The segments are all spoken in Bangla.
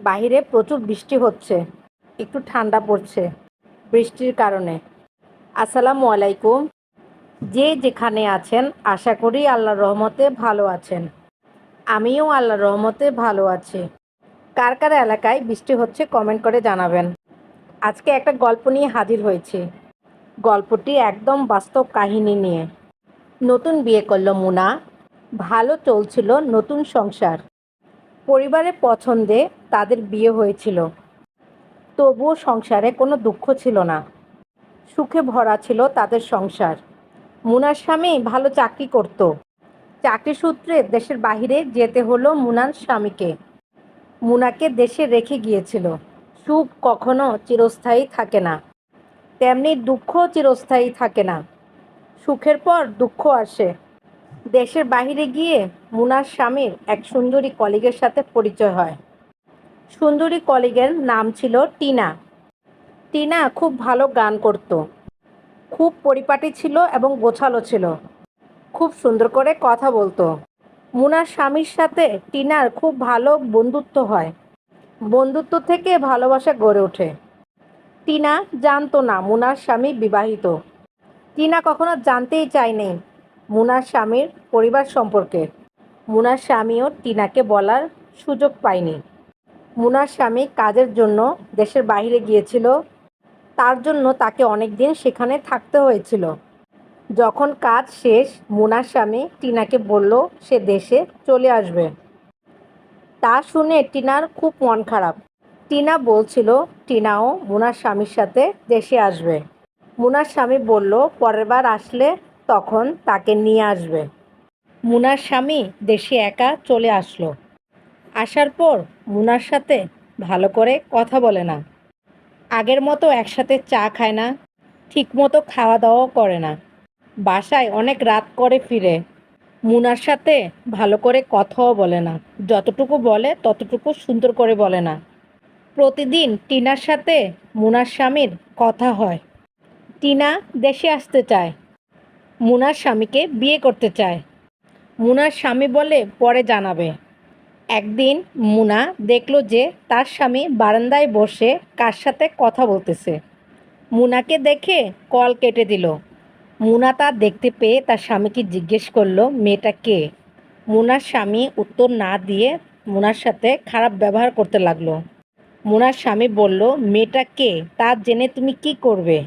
বাহিরে প্রচুর বৃষ্টি হচ্ছে। একটু ঠান্ডা পড়ছে বৃষ্টির কারণে। আসসালামু আলাইকুম। যে যেখানে আছেন আশা করি আল্লাহর রহমতে ভালো আছেন। আমিও আল্লাহর রহমতে ভালো আছি। কার কার এলাকায় বৃষ্টি হচ্ছে কমেন্ট করে জানাবেন। আজকে একটা গল্প নিয়ে হাজির হয়েছি। গল্পটি একদম বাস্তব কাহিনী নিয়ে। নতুন বিয়ে করলো মুনা। ভালো চলছিল নতুন সংসার। পরিবারের পছন্দে তাদের বিয়ে হয়েছিল। তবুও সংসারে কোনো দুঃখ ছিল না। সুখে ভরা ছিল তাদের সংসার। মুনার স্বামী ভালো চাকরি করত। চাকরি সূত্রে দেশের বাইরে যেতে হলো মুনার স্বামীকে। মুনাকে দেশে রেখে গিয়েছিল। সুখ কখনো চিরস্থায়ী থাকে না, তেমনি দুঃখ চিরস্থায়ী থাকে না। সুখের পর দুঃখ আসে। দেশের বাইরে গিয়ে মুনার স্বামীর এক সুন্দরী কলিগের সাথে পরিচয় হয়। সুন্দরী কলিগের নাম ছিল টিনা। টিনা খুব ভালো গান করত, খুব পরিপাটি ছিল এবং গোছালো ছিল, খুব সুন্দর করে কথা বলতো। মুনার স্বামীর সাথে টিনার খুব ভালো বন্ধুত্ব হয়। বন্ধুত্ব থেকে ভালোবাসা গড়ে ওঠে। টিনা জানতো না মুনার স্বামী বিবাহিত। টিনা কখনো জানতেই চায়নি মুনার স্বামীর পরিবার সম্পর্কে। মুনার স্বামীও টিনাকে বলার সুযোগ পায়নি। মুনার স্বামী কাজের জন্য দেশের বাইরে গিয়েছিল। তার জন্য তাকে অনেক দিন সেখানে থাকতে হয়েছিল। যখন কাজ শেষ মুনার স্বামী টিনাকে বলল সে দেশে চলে আসবে। তা শুনে টিনার খুব মন খারাপ। টিনা বলছিল টিনাও মুনার স্বামীর সাথে দেশে আসবে। মুনার স্বামী বলল পরের বার আসলে তখন তাকে নিয়ে আসবে। মুনার স্বামী দেশে একা চলে আসলো। আসার পর মুনার সাথে ভালো করে কথা বলে না। আগের মতো একসাথে চা খায় না, ঠিকমতো খাওয়া দাওয়াও করে না। বাসায় অনেক রাত করে ফিরে। মুনার সাথে ভালো করে কথাও বলে না। যতটুকু বলে ততটুকু সুন্দর করে বলে না। প্রতিদিন টিনার সাথে মুনার স্বামীর কথা হয়। টিনা দেশে আসতে চায়, মুনার স্বামীকে বিয়ে করতে চায়। মুনার স্বামী বলে পরে জানাবে। একদিন মুনা দেখল যে তার স্বামী বারান্দায় বসে কার সাথে কথা বলতেছে। মুনাকে দেখে কল কেটে দিল। মুনা তা দেখতে পেয়ে তার স্বামীকে জিজ্ঞেস করলো মেয়েটা কে। মুনার স্বামী উত্তর না দিয়ে মুনার সাথে খারাপ ব্যবহার করতে লাগলো। মুনার স্বামী বলল মেয়েটা কে তা জেনে তুমি কি করবে।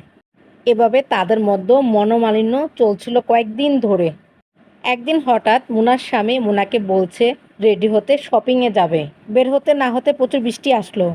এভাবে তাদের মধ্যে মনোমালিন্য চলছিল কয়েকদিন ধরে। একদিন হঠাৎ মুনার স্বামী মুনাকে বলছে রেডি হতে শপিংয়ে যাবে। বের হতে না হতে প্রচুর বৃষ্টি আসলো।